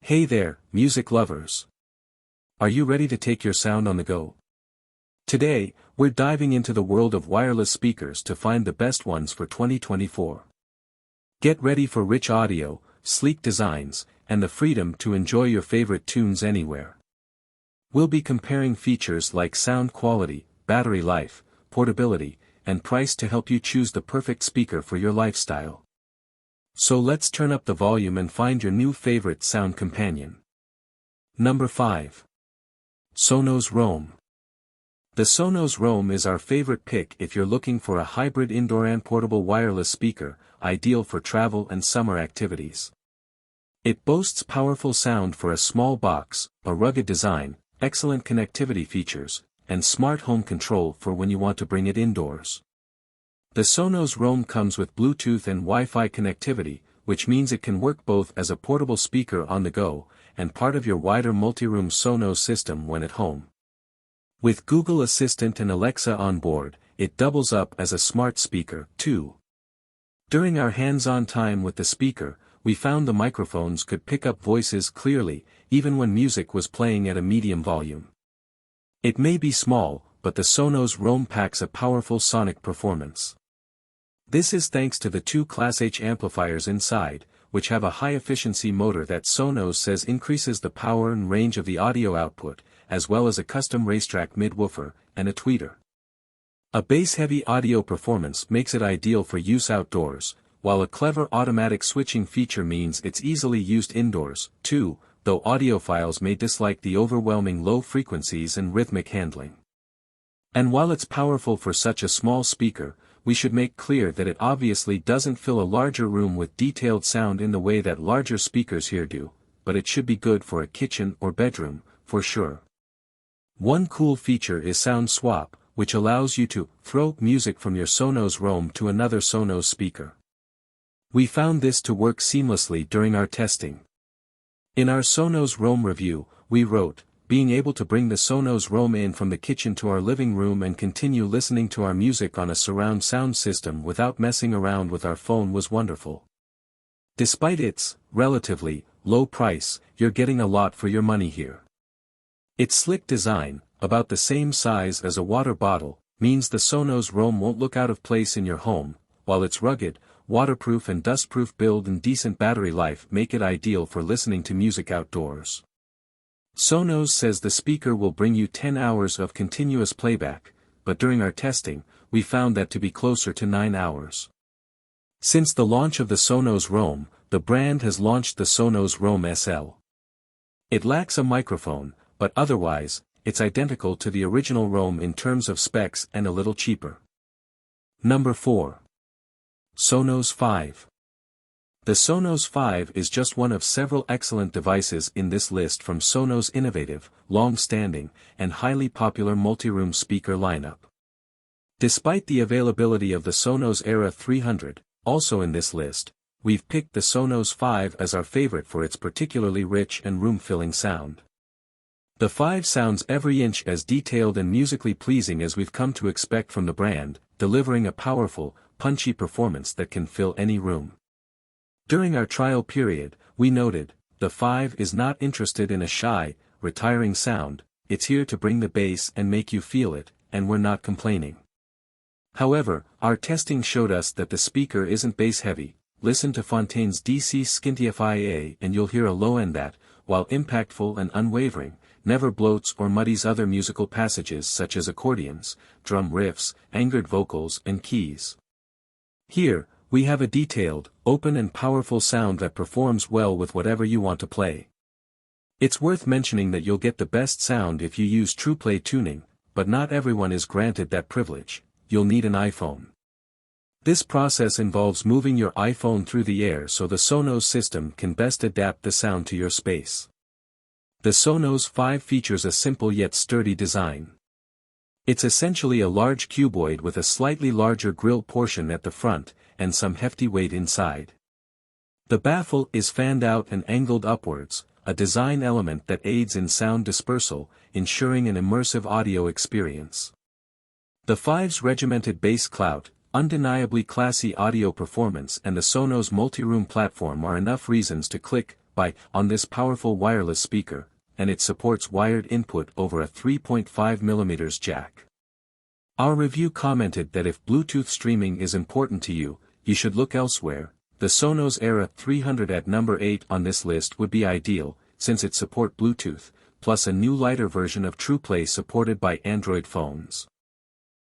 Hey there, music lovers. Are you ready to take your sound on the go? Today, we're diving into the world of wireless speakers to find the best ones for 2024. Get ready for rich audio, sleek designs, and the freedom to enjoy your favorite tunes anywhere. We'll be comparing features like sound quality, battery life, portability, and price to help you choose the perfect speaker for your lifestyle. So let's turn up the volume and find your new favorite sound companion. Number 5. Sonos Rome. The Sonos Rome is our favorite pick if you're looking for a hybrid indoor and portable wireless speaker, ideal for travel and summer activities. It boasts powerful sound for a small box, a rugged design, excellent connectivity features, and smart home control for when you want to bring it indoors. The Sonos Rome comes with Bluetooth and Wi-Fi connectivity, which means it can work both as a portable speaker on the go, and part of your wider multi-room Sonos system when at home. With Google Assistant and Alexa on board, it doubles up as a smart speaker, too. During our hands-on time with the speaker, we found the microphones could pick up voices clearly, even when music was playing at a medium volume. It may be small, but the Sonos Rome packs a powerful sonic performance. This is thanks to the two Class H amplifiers inside, which have a high-efficiency motor that Sonos says increases the power and range of the audio output, as well as a custom racetrack mid-woofer, and a tweeter. A bass-heavy audio performance makes it ideal for use outdoors, while a clever automatic switching feature means it's easily used indoors, too, though audiophiles may dislike the overwhelming low frequencies and rhythmic handling. And while it's powerful for such a small speaker, we should make clear that it obviously doesn't fill a larger room with detailed sound in the way that larger speakers here do, but it should be good for a kitchen or bedroom, for sure. One cool feature is Sound Swap, which allows you to throw music from your Sonos Rome to another Sonos speaker. We found this to work seamlessly during our testing. In our Sonos Rome review, we wrote, being able to bring the Sonos Rome in from the kitchen to our living room and continue listening to our music on a surround sound system without messing around with our phone was wonderful. Despite its, relatively, low price, you're getting a lot for your money here. Its slick design, about the same size as a water bottle, means the Sonos Rome won't look out of place in your home, while its rugged, waterproof and dustproof build and decent battery life make it ideal for listening to music outdoors. Sonos says the speaker will bring you 10 hours of continuous playback, but during our testing, we found that to be closer to 9 hours. Since the launch of the Sonos Rome, the brand has launched the Sonos Rome SL. It lacks a microphone, but otherwise, it's identical to the original Rome in terms of specs and a little cheaper. Number 4. Sonos 5. The Sonos 5 is just one of several excellent devices in this list from Sonos' innovative, long-standing, and highly popular multi-room speaker lineup. Despite the availability of the Sonos Era 300, also in this list, we've picked the Sonos 5 as our favorite for its particularly rich and room-filling sound. The 5 sounds every inch as detailed and musically pleasing as we've come to expect from the brand, delivering a powerful, punchy performance that can fill any room. During our trial period, we noted, the 5 is not interested in a shy, retiring sound, it's here to bring the bass and make you feel it, and we're not complaining. However, our testing showed us that the speaker isn't bass-heavy. Listen to Fontaine's DC Skintifi and you'll hear a low end that, while impactful and unwavering, never bloats or muddies other musical passages such as accordions, drum riffs, angered vocals and keys. Here, we have a detailed, open and powerful sound that performs well with whatever you want to play. It's worth mentioning that you'll get the best sound if you use TruePlay tuning, but not everyone is granted that privilege. You'll need an iPhone. This process involves moving your iPhone through the air so the Sonos system can best adapt the sound to your space. The Sonos 5 features a simple yet sturdy design. It's essentially a large cuboid with a slightly larger grille portion at the front, and some hefty weight inside. The baffle is fanned out and angled upwards, a design element that aids in sound dispersal, ensuring an immersive audio experience. The 5's regimented bass clout, undeniably classy audio performance and the Sonos multi-room platform are enough reasons to click, on this powerful wireless speaker, and it supports wired input over a 3.5mm jack. Our review commented that if Bluetooth streaming is important to you, you should look elsewhere. The Sonos Era 300 at number 8 on this list would be ideal, since it supports Bluetooth, plus a new lighter version of TruePlay supported by Android phones.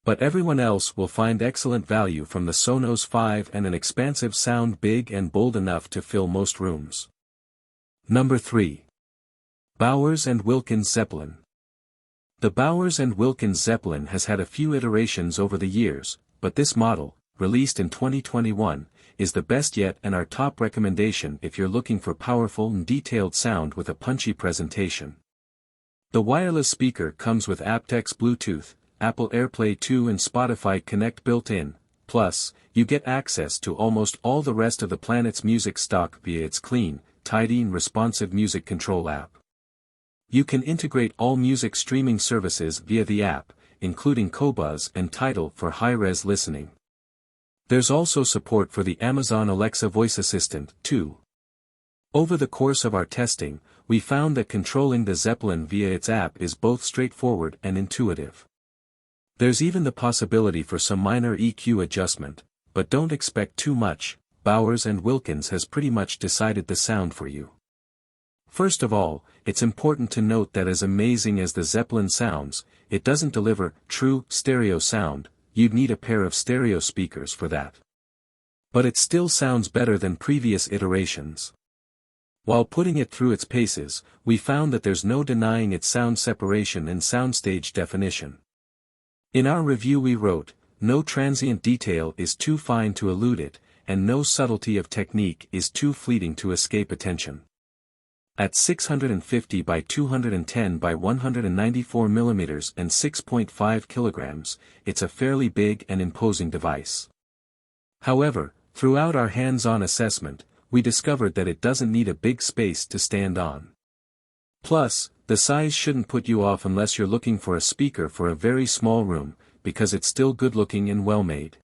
But everyone else will find excellent value from the Sonos 5 and an expansive sound big and bold enough to fill most rooms. Number 3. Bowers & Wilkins Zeppelin. The Bowers & Wilkins Zeppelin has had a few iterations over the years, but this model, released in 2021, is the best yet and our top recommendation if you're looking for powerful and detailed sound with a punchy presentation. The wireless speaker comes with aptX Bluetooth, Apple AirPlay 2 and Spotify Connect built-in, plus, you get access to almost all the rest of the planet's music stock via its clean, tidy and responsive music control app. You can integrate all music streaming services via the app, including Qobuz and Tidal for high-res listening. There's also support for the Amazon Alexa voice assistant, too. Over the course of our testing, we found that controlling the Zeppelin via its app is both straightforward and intuitive. There's even the possibility for some minor EQ adjustment, but don't expect too much. Bowers & Wilkins has pretty much decided the sound for you. First of all, it's important to note that as amazing as the Zeppelin sounds, it doesn't deliver true stereo sound. You'd need a pair of stereo speakers for that. But it still sounds better than previous iterations. While putting it through its paces, we found that there's no denying its sound separation and soundstage definition. In our review we wrote, no transient detail is too fine to elude it, and no subtlety of technique is too fleeting to escape attention. At 650 by 210 by 194 mm and 6.5 kg, it's a fairly big and imposing device. However, throughout our hands-on assessment, we discovered that it doesn't need a big space to stand on. Plus, the size shouldn't put you off unless you're looking for a speaker for a very small room, because it's still good-looking and well-made.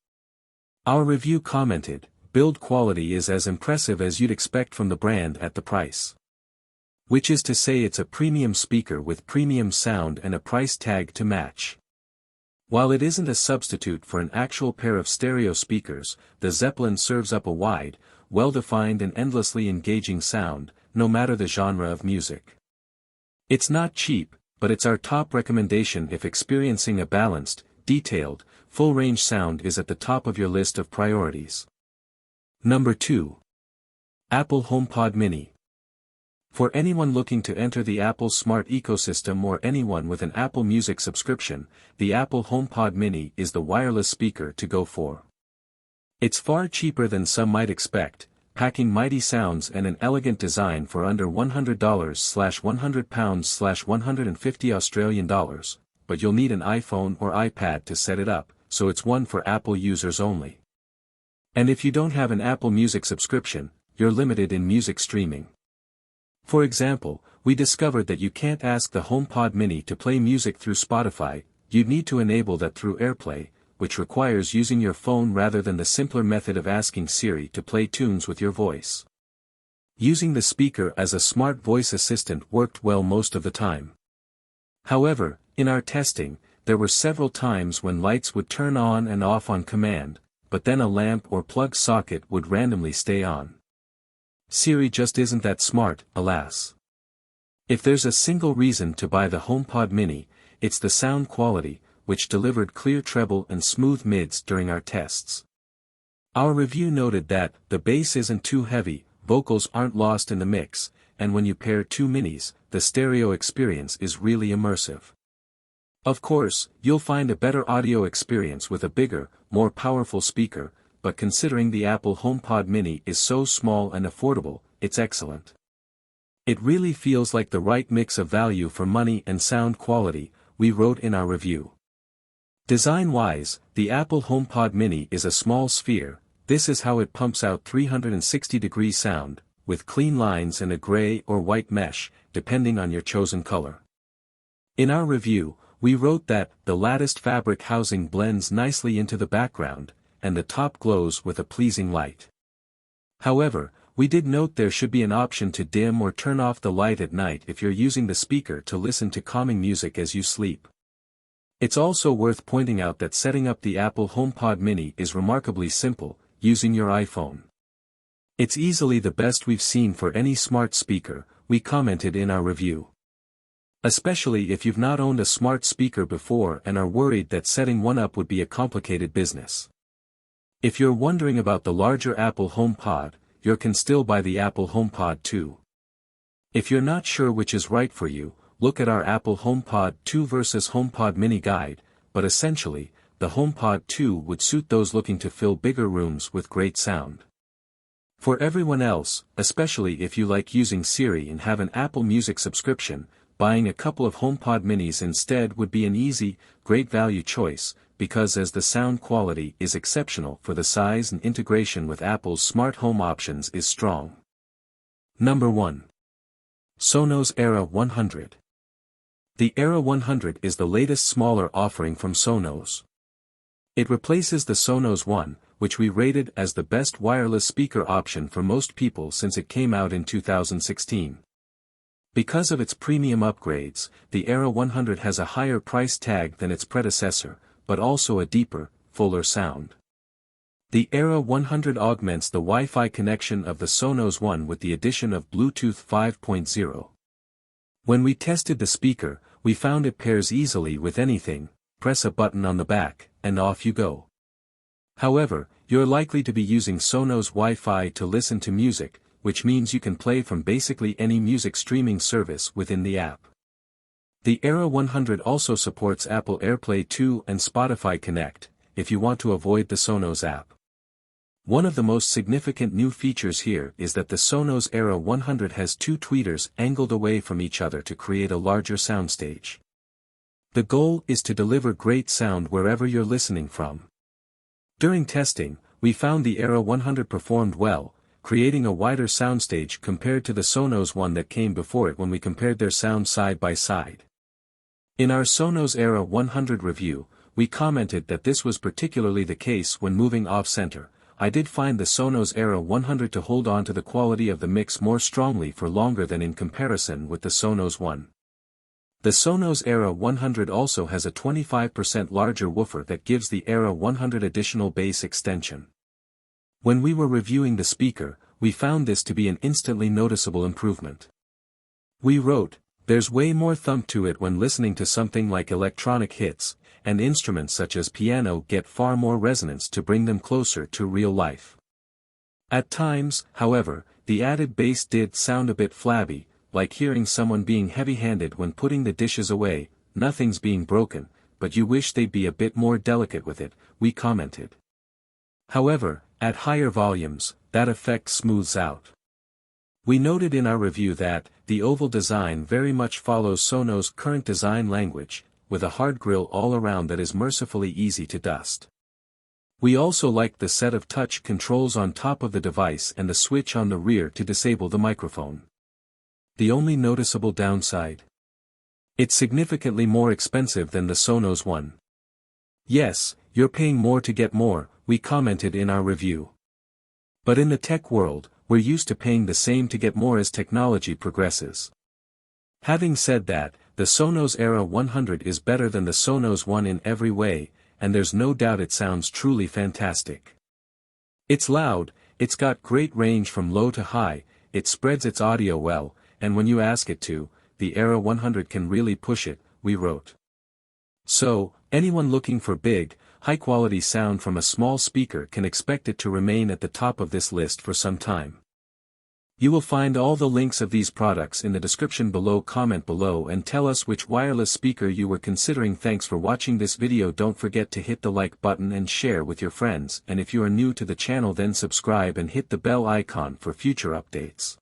Our review commented, build quality is as impressive as you'd expect from the brand at the price. Which is to say it's a premium speaker with premium sound and a price tag to match. While it isn't a substitute for an actual pair of stereo speakers, the Zeppelin serves up a wide, well-defined and endlessly engaging sound, no matter the genre of music. It's not cheap, but it's our top recommendation if experiencing a balanced, detailed, full-range sound is at the top of your list of priorities. Number 2. Apple HomePod Mini. For anyone looking to enter the Apple Smart ecosystem or anyone with an Apple Music subscription, the Apple HomePod Mini is the wireless speaker to go for. It's far cheaper than some might expect, packing mighty sounds and an elegant design for under $100/£100/150 Australian dollars, but you'll need an iPhone or iPad to set it up, so it's one for Apple users only. And if you don't have an Apple Music subscription, you're limited in music streaming. For example, we discovered that you can't ask the HomePod Mini to play music through Spotify. You'd need to enable that through AirPlay, which requires using your phone rather than the simpler method of asking Siri to play tunes with your voice. Using the speaker as a smart voice assistant worked well most of the time. However, in our testing, there were several times when lights would turn on and off on command, but then a lamp or plug socket would randomly stay on. Siri just isn't that smart, alas. If there's a single reason to buy the HomePod Mini, it's the sound quality, which delivered clear treble and smooth mids during our tests. Our review noted that the bass isn't too heavy, vocals aren't lost in the mix, and when you pair two minis, the stereo experience is really immersive. Of course, you'll find a better audio experience with a bigger, more powerful speaker, but considering the Apple HomePod Mini is so small and affordable, it's excellent. It really feels like the right mix of value for money and sound quality, we wrote in our review. Design-wise, the Apple HomePod Mini is a small sphere. This is how it pumps out 360-degree sound, with clean lines and a gray or white mesh, depending on your chosen color. In our review, we wrote that the latticed fabric housing blends nicely into the background, and the top glows with a pleasing light. However, we did note there should be an option to dim or turn off the light at night if you're using the speaker to listen to calming music as you sleep. It's also worth pointing out that setting up the Apple HomePod Mini is remarkably simple, using your iPhone. It's easily the best we've seen for any smart speaker, we commented in our review. Especially if you've not owned a smart speaker before and are worried that setting one up would be a complicated business. If you're wondering about the larger Apple HomePod, you can still buy the Apple HomePod 2. If you're not sure which is right for you, look at our Apple HomePod 2 versus HomePod Mini guide, but essentially, the HomePod 2 would suit those looking to fill bigger rooms with great sound. For everyone else, especially if you like using Siri and have an Apple Music subscription, buying a couple of HomePod Minis instead would be an easy, great value choice, because as the sound quality is exceptional for the size and integration with Apple's smart home options is strong. Number 1. Sonos Era 100. The Era 100 is the latest smaller offering from Sonos. It replaces the Sonos One, which we rated as the best wireless speaker option for most people since it came out in 2016. Because of its premium upgrades, the Era 100 has a higher price tag than its predecessor, but also a deeper, fuller sound. The Era 100 augments the Wi-Fi connection of the Sonos One with the addition of Bluetooth 5.0. When we tested the speaker, we found it pairs easily with anything. Press a button on the back, and off you go. However, you're likely to be using Sonos Wi-Fi to listen to music, which means you can play from basically any music streaming service within the app. The Era 100 also supports Apple AirPlay 2 and Spotify Connect, if you want to avoid the Sonos app. One of the most significant new features here is that the Sonos Era 100 has two tweeters angled away from each other to create a larger soundstage. The goal is to deliver great sound wherever you're listening from. During testing, we found the Era 100 performed well, creating a wider soundstage compared to the Sonos One that came before it when we compared their sound side by side. In our Sonos Era 100 review, we commented that this was particularly the case when moving off-center. I did find the Sonos Era 100 to hold on to the quality of the mix more strongly for longer than in comparison with the Sonos One. The Sonos Era 100 also has a 25% larger woofer that gives the Era 100 additional bass extension. When we were reviewing the speaker, we found this to be an instantly noticeable improvement. We wrote, "There's way more thump to it when listening to something like electronic hits, and instruments such as piano get far more resonance to bring them closer to real life." At times, however, the added bass did sound a bit flabby, like hearing someone being heavy-handed when putting the dishes away. Nothing's being broken, but you wish they'd be a bit more delicate with it, we commented. However, at higher volumes, that effect smooths out. We noted in our review that, the oval design very much follows Sonos' current design language, with a hard grille all around that is mercifully easy to dust. We also liked the set of touch controls on top of the device and the switch on the rear to disable the microphone. The only noticeable downside? It's significantly more expensive than the Sonos One. Yes, you're paying more to get more, we commented in our review. But in the tech world, we're used to paying the same to get more as technology progresses. Having said that, the Sonos Era 100 is better than the Sonos One in every way, and there's no doubt it sounds truly fantastic. It's loud, it's got great range from low to high, it spreads its audio well, and when you ask it to, the Era 100 can really push it, we wrote. So, anyone looking for big, high-quality sound from a small speaker can expect it to remain at the top of this list for some time. You will find all the links of these products in the description below. Comment below and tell us which wireless speaker you were considering. Thanks for watching this video. Don't forget to hit the like button and share with your friends, and if you are new to the channel then subscribe and hit the bell icon for future updates.